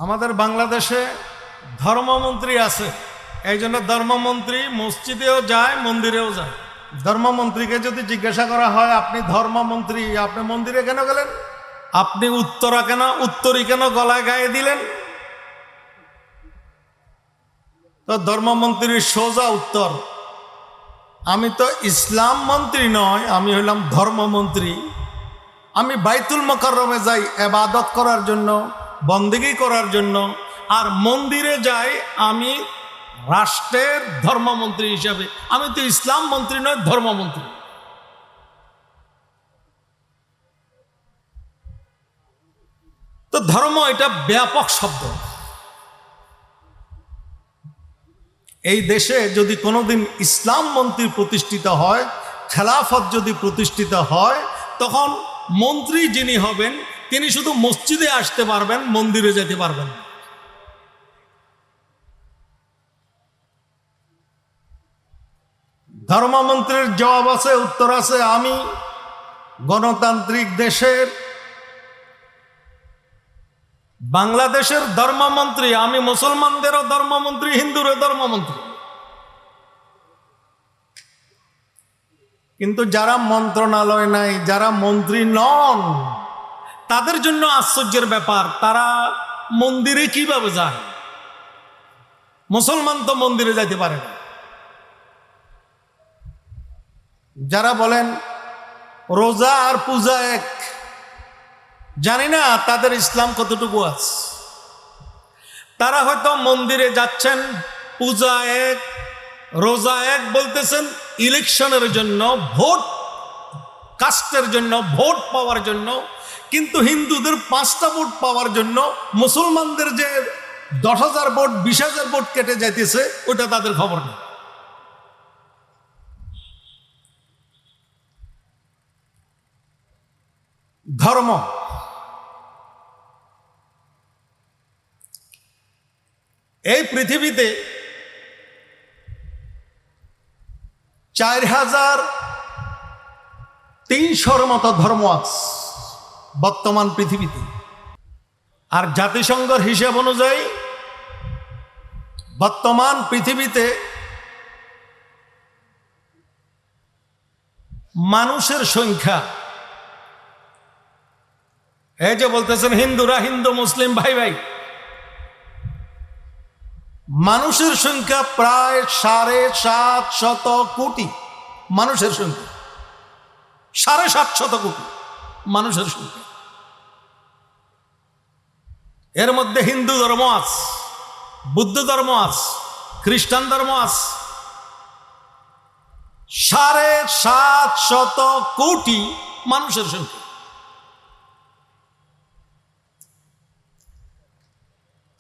আমাদের বাংলাদেশে ধর্মমন্ত্রী আছে, এই জন্য ধর্মমন্ত্রী মসজিদেও যায়, মন্দিরেও যায়। ধর্মমন্ত্রীকে যদি জিজ্ঞাসা করা হয়, আপনি ধর্মমন্ত্রী, আপনি মন্দিরে কেন গেলেন? আপনি উত্তরী কেন গলায় গায়ে দিলেন? তো ধর্মমন্ত্রীর সোজা উত্তর, আমি তো ইসলাম মন্ত্রী নয়, আমি হইলাম ধর্মমন্ত্রী। আমি বাইতুল মুকাররমে যাই ইবাদত করার জন্য, বন্দেগী করার জন্য, আর মন্দিরে যাই আমি রাষ্ট্রের ধর্মমন্ত্রী হিসাবে। আমি তো ইসলাম মন্ত্রী নয়, ধর্মমন্ত্রী। তো ধর্ম এটা ব্যাপক শব্দ। এই দেশে যদি কোনোদিন ইসলাম মন্ত্রী প্রতিষ্ঠিত হয়, খেলাফত যদি প্রতিষ্ঠিত হয়, তখন মন্ত্রী যিনি হবেন তিনি শুধু মসজিদে আসতে পারবেন, মন্দিরে যেতে পারবেন। ধর্মমন্ত্রীর জবাব আছে, উত্তর আছে, আমি গণতান্ত্রিক দেশের বাংলাদেশের ধর্মমন্ত্রী, আমি মুসলমানদেরও ধর্মমন্ত্রী, হিন্দুরও ধর্মমন্ত্রী। কিন্তু যারা মন্ত্রণালয় নাই, যারা মন্ত্রী নন, তাদের জন্য আশ্চর্যের ব্যাপার, তারা মন্দিরে কিভাবে যায়? মুসলমান তো মন্দিরে যাইতে পারে না। যারা বলেন রোজা আর পূজা এক, জানি না তাদের ইসলাম কতটুকু আছে। তারা হয়তো মন্দিরে যাচ্ছেন, পূজা এক, রোজা এক বলতেছেন ইলেকশনের জন্য, ভোট কাস্টের জন্য, ভোট পাওয়ার জন্য। কিন্তু হিন্দুদের 5টা ভোট পাওয়ার জন্য মুসলমানদের যে 10,000 ভোট, 20,000 ভোট কেটে যাইতেছে, ওটা তাদের খবর নেই। ধর্ম এই পৃথিবীতে 4,300-র মতো ধর্ম আছে বর্তমান পৃথিবীতে। আর জাতিসংঘের হিসাব অনুযায়ী বর্তমান পৃথিবীতে মানুষের সংখ্যা, এই যে বলতেছেন হিন্দুরা হিন্দু, মুসলিম ভাই ভাই, মানুষের সংখ্যা প্রায় 750 কোটি। মানুষের সংখ্যা 750 কোটি মানুষের সংখ্যা। এর মধ্যে হিন্দু ধর্ম আছে, বুদ্ধ ধর্ম আছে, খ্রিস্টান ধর্ম আছে। 750 কোটি মানুষের সংখ্যা।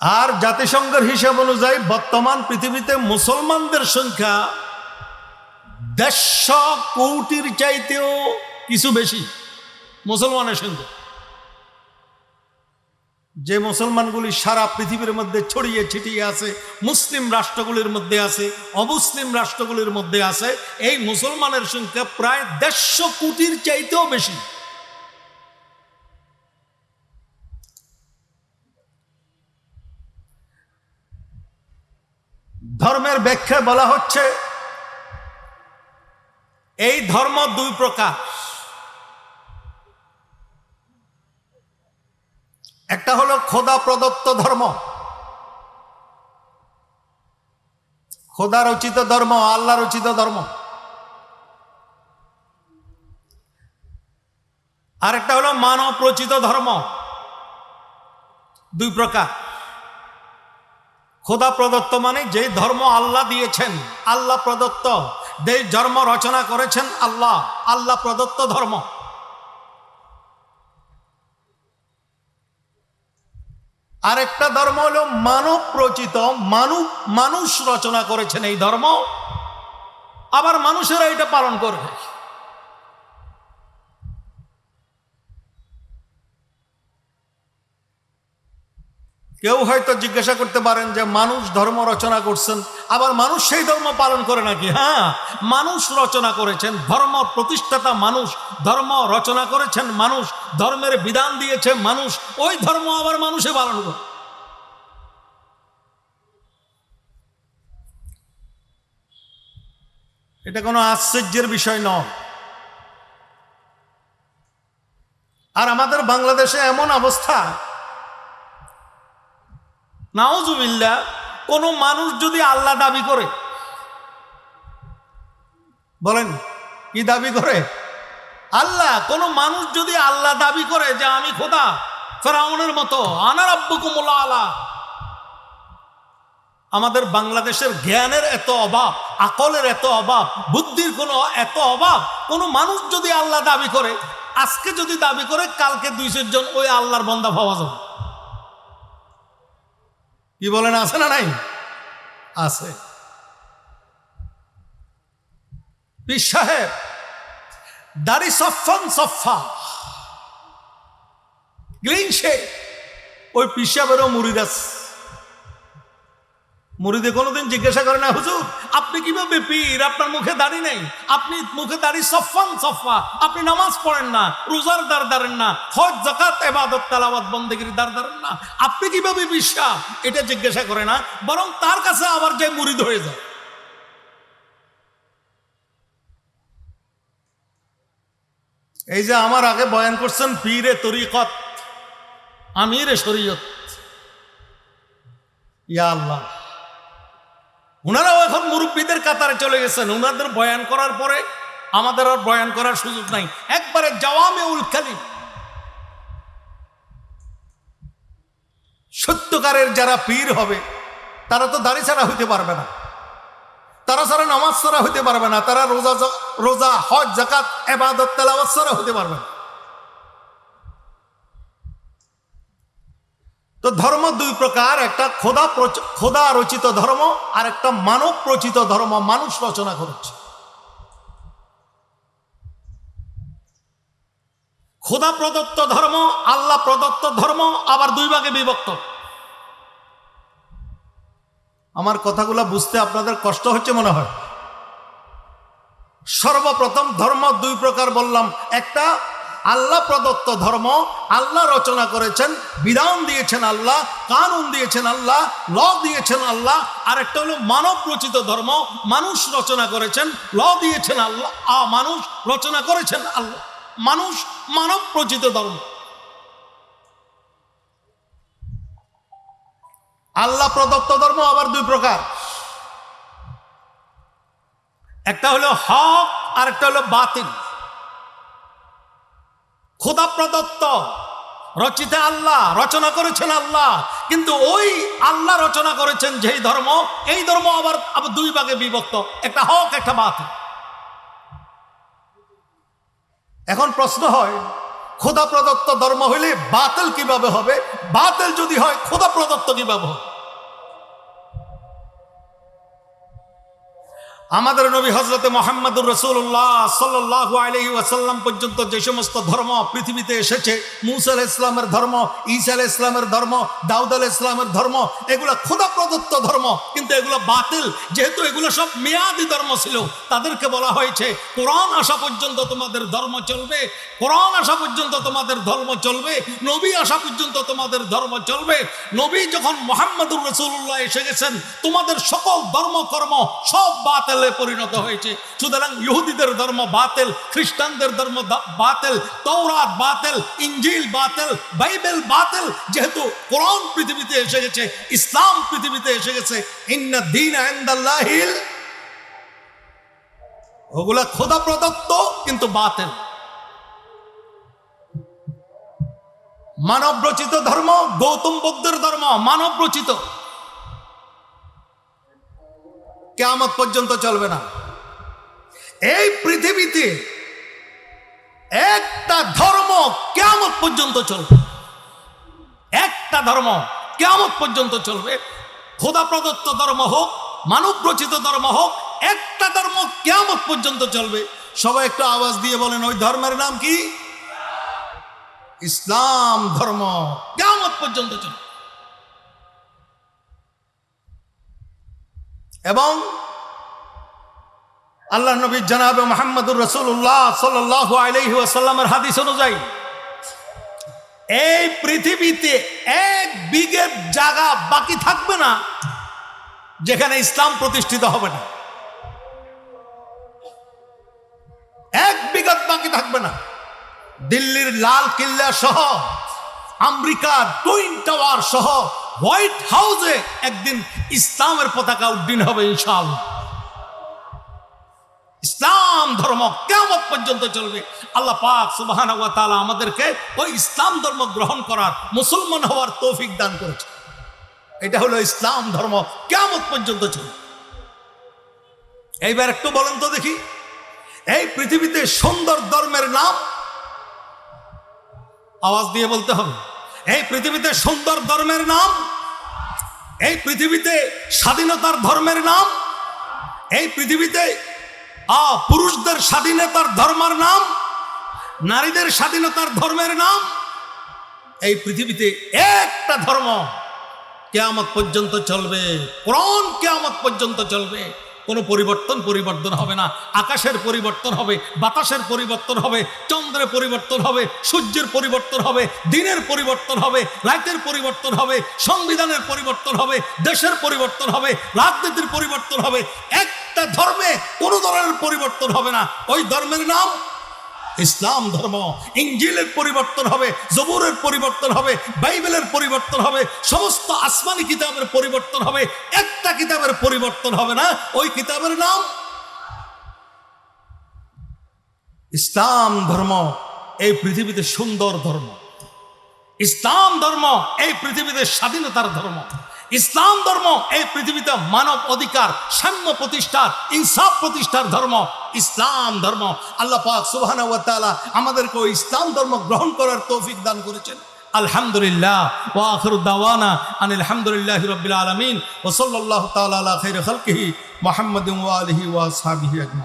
আর জাতিসংঘের হিসাব অনুযায়ী বর্তমান পৃথিবীতে মুসলমানদের সংখ্যা 150 কোটির চাইতেও কিছু বেশি মুসলমানের সংখ্যা। যে মুসলমানগুলি সারা পৃথিবীর মধ্যে ছড়িয়ে ছিটিয়ে আছে, মুসলিম রাষ্ট্রগুলির মধ্যে আছে, অমুসলিম রাষ্ট্রগুলির মধ্যে আছে, এই মুসলমানের সংখ্যা প্রায় 150 কোটির চাইতেও বেশি। ধর্মের ব্যাখ্যা বলা হচ্ছে, এই ধর্ম 2 প্রকার। একটা হলো খোদা প্রদত্ত ধর্ম, খোদা রচিত ধর্ম, আল্লাহ রচিত ধর্ম। আর একটা হলো মানব রচিত ধর্ম। 2 প্রকার। খোদা প্রদত্ত মানে যে ধর্ম আল্লাহ দিয়েছেন, আল্লাহ প্রদত্ত, যে ধর্ম রচনা করেছেন আল্লাহ, আল্লাহ প্রদত্ত ধর্ম। আরেকটা ধর্ম হলো মানব রচিত, মানুষ রচনা করেছেন এই ধর্ম, আবার মানুষেরা এটা পালন করবে। কেউ হয়তো জিজ্ঞাসা করতে পারেন যে মানুষ ধর্ম রচনা করছেন, আবার মানুষ সেই ধর্ম পালন করে নাকি? হ্যাঁ, মানুষ রচনা করেছেন, ধর্ম প্রতিষ্ঠাতা মানুষ, ধর্ম রচনা করেছেন মানুষ, ধর্মের বিধান দিয়েছে মানুষ, ওই ধর্ম আবার মানুষে পালন করে। এটা কোনো আশ্চর্যের বিষয় নয়। আর আমাদের বাংলাদেশে এমন অবস্থা, নাউজুবিল্লাহ, কোনো মানুষ যদি আল্লাহ দাবি করে, বলেন কি দাবি করে? আল্লাহ। কোনো মানুষ যদি আল্লাহ দাবি করে যে আমি খোদা, ফেরাউনের মতো, আনা রাব্বুকুমুল আলা। আমাদের বাংলাদেশের জ্ঞানের এত অভাব, আকলের এত অভাব, বুদ্ধির কোনো এত অভাব। কোনো মানুষ যদি আল্লাহ দাবি করে, আজকে যদি দাবি করে, কালকে 200 জন ওই আল্লাহর বান্দা পাওয়া যাবে। কি বলেন, আছে না নাই? আছে। পীর সাহেব দাড়ি সফান সফা গ্রিন সে, ওই পীর সাহেবেরও মুরিদ আছে। মুরিদে কোনোদিন জিজ্ঞাসা করে না, হুজুর আপনি কিভাবে পীর, আপনার মুখে দাড়ি নেই, আপনি মুখে দাড়ি সফান সফা, আপনি নামাজ পড়েন না, রোজার দ্বার দাঁড়েন না, হজ যাকাত ইবাদত তেলাওয়াত বন্দেগীর দ্বার দাঁড়েন না, আপনি কিভাবে বিশ্বাস, এটা জিজ্ঞাসা করে না, বরং তার কাছে আবার যে মুরিদ হয়ে যায়। এই যে আমার আগে বয়ান করছেন পীরে তরিকত, আমিরে শরীয়ত, ইয়া আল্লাহ, উনারাও এখন মুরব্বীদের কাতারে চলে গেছেন। উনাদের বয়ান করার পরে আমাদের আর বয়ান করার সুযোগ নাই। একবারে জাওয়ামিউল কালিম। সত্যকারের যারা পীর হবে তারা তো দাড়ি ছাড়া হইতে পারবে না, তারা ছাড়া নামাজ ছাড়া হইতে পারবে না, তারা রোজা হজ যাকাত ইবাদত তেলাওয়াত ছাড়া হইতে পারবে না। তো ধর্ম দুই প্রকার, একটা খোদা রচিত ধর্ম, আর একটা মানব রচিত ধর্ম, মানুষ রচনা করেছে। খোদা প্রদত্ত ধর্ম, আল্লাহ প্রদত্ত ধর্ম আবার দুই ভাগে বিভক্ত। আমার কথাগুলো বুঝতে আপনাদের কষ্ট হচ্ছে মনে হয়। সর্বপ্রথম ধর্ম দুই প্রকার বললাম, একটা আল্লাহ প্রদত্ত ধর্ম, আল্লাহ রচনা করেছেন, বিধান দিয়েছেন আল্লাহ, কানুন দিয়েছেন আল্লাহ, ল দিয়েছেন আল্লাহ। আর একটা হলো মানব রচিত ধর্ম, মানুষ রচনা করেছেন, ল দিয়েছেন আল্লাহ, মানুষ রচনা করেছেন আল্লাহ, মানুষ মানব রচিত ধর্ম। আল্লাহ প্রদত্ত ধর্ম আবার দুই প্রকার, একটা হলো হক আর একটা হলো বাতিল। খোদা প্রদত্ত রচিত, আল্লাহ রচনা করেছেন আল্লাহ, কিন্তু ওই আল্লাহ রচনা করেছেন যেই ধর্ম, এই ধর্ম আবার দুই ভাগে বিভক্ত, একটা হক একটা বাতিল। এখন প্রশ্ন হয়, খোদা প্রদত্ত ধর্ম হইলে বাতিল কিভাবে হবে? বাতিল যদি হয় খোদা প্রদত্ত কিভাবে হবে? আমাদের নবী হযরতে মুহাম্মদুর রাসূলুল্লাহ সাল্লাল্লাহু আলাইহি ওয়াসাল্লাম পর্যন্ত যে সমস্ত ধর্ম পৃথিবীতে এসেছে, মূসা আলাইহিস সালামের ধর্ম, ঈসা আলাইহিস সালামের ধর্ম, দাউদ আলাইহিস সালামের ধর্ম, এগুলো খোদা প্রদত্ত ধর্ম, কিন্তু এগুলো বাতিল। যেহেতু এগুলো সব মেয়াদি ধর্ম ছিল, তাদেরকে বলা হয়েছে কোরআন আসা পর্যন্ত তোমাদের ধর্ম চলবে, কোরআন আসা পর্যন্ত তোমাদের ধর্ম চলবে, নবী আসা পর্যন্ত তোমাদের ধর্ম চলবে। নবী যখন মুহাম্মদুর রাসূলুল্লাহ এসে গেছেন, তোমাদের সকল ধর্মকর্ম সব বাতিল পরিণত হয়েছে। সুতরাং ইহুদিদের ধর্ম বাতিল, খ্রিস্টানদের ধর্ম বাতিল, তওরাত বাতিল, ইনজিল বাতিল, বাইবেল বাতিল। যেহেতু কোরআন পৃথিবীতে এসে গেছে, ইসলাম পৃথিবীতে এসে গেছে, ইন্না দীনা ইনদাল্লাহিল, ওগুলা খোদা প্রদত্ত কিন্তু বাতিল। মানব রচিত ধর্ম, গৌতম বুদ্ধের ধর্ম মানব রচিত, কিয়ামত পর্যন্ত চলবে না। এই পৃথিবীতে একটা ধর্ম কিয়ামত পর্যন্ত চলবে, একটা ধর্ম কিয়ামত পর্যন্ত চলবে। খোদা প্রদত্ত ধর্ম হোক, মানব রচিত ধর্ম হোক, একটা ধর্ম কিয়ামত পর্যন্ত চলবে। সবাই একটু আওয়াজ দিয়ে বলেন, ওই ধর্মের নাম কি? ইসলাম ধর্ম, কিয়ামত পর্যন্ত চলবে। এবং আল্লাহ নবী জনাবে মুহাম্মদুর রাসূলুল্লাহ সাল্লাল্লাহু আলাইহি ওয়াসাল্লামের হাদিস অনুযায়ী এই পৃথিবীতে এক বিঘে জায়গা বাকি থাকবে না যেখানে ইসলাম প্রতিষ্ঠিত হবে না। এক বিঘত বাকি থাকবে না। দিল্লির লাল কিল্লা সহ, আমেরিকার টুইন টাওয়ার সহ হোয়াইট হাউসে একদিন ইসলামের পতাকা উড্ডীন হবে ইনশাআল্লাহ। ইসলাম ধর্ম কিয়ামত পর্যন্ত চলবে। আল্লাহ পাক সুবহানাহু ওয়া তাআলা আমাদেরকে ওই ইসলাম ধর্ম গ্রহণ করার, মুসলমান হওয়ার তৌফিক দান করেছে। এটা হলো ইসলাম ধর্ম, কিয়ামত পর্যন্ত চলবে। এইবার একটু বলেন তো দেখি, এই পৃথিবীতে সুন্দর ধর্মের নাম, আওয়াজ দিয়ে বলতে হবে, এই পৃথিবীতে সুন্দর ধর্মের নাম, এই পৃথিবীতে স্বাধীনতার ধর্মের নাম, এই পৃথিবীতে পুরুষদের স্বাধীনতার ধর্মের নাম, নারীদের স্বাধীনতার ধর্মের নাম, এই পৃথিবীতে একটা ধর্ম কিয়ামত পর্যন্ত চলবে, কোরআন কিয়ামত পর্যন্ত চলবে। কোনো পরিবর্তন হবে না। আকাশের পরিবর্তন হবে, বাতাসের পরিবর্তন হবে, চন্দ্রের পরিবর্তন হবে, সূর্যের পরিবর্তন হবে, দিনের পরিবর্তন হবে, রাতের পরিবর্তন হবে, সংবিধানের পরিবর্তন হবে, দেশের পরিবর্তন হবে, রাজনীতির পরিবর্তন হবে। একটা ধর্মে কোনো ধরনের পরিবর্তন হবে না। ওই ধর্মের নাম ইসলাম ধর্ম। ইনজিলের পরিবর্তন হবে, জবুরের পরিবর্তন হবে, বাইবেলের পরিবর্তন হবে, সমস্ত আসমানি কিতাবের পরিবর্তন হবে। একটা কিতাবের পরিবর্তন হবে না, ওই কিতাবের নাম ইসলাম ধর্ম। এই পৃথিবীতে সুন্দর ধর্ম, ইসলাম ধর্ম এই পৃথিবীতে স্বাধীনতার ধর্ম, ইসলাম ধর্ম এই পৃথিবীতে মানব অধিকার, সাম্য প্রতিষ্ঠার, ইনসাফ প্রতিষ্ঠার ধর্ম ইসলাম ধর্ম। আল্লাহ পাক সুবহানাহু ওয়া তাআলা আমাদেরকে ওই ইসলাম ধর্ম গ্রহণ করার তৌফিক দান করেছেন। আলহামদুলিল্লাহ ওয়া আখিরু দাওয়ানা আনিল হামদুলিল্লাহি রাব্বিল আলামিন ওয়া সাল্লাল্লাহু তাআলা আলা খাইরি খালকিহি মুহাম্মাদিন ওয়া আলিহি ওয়া আসহাবিহি আজমাইন।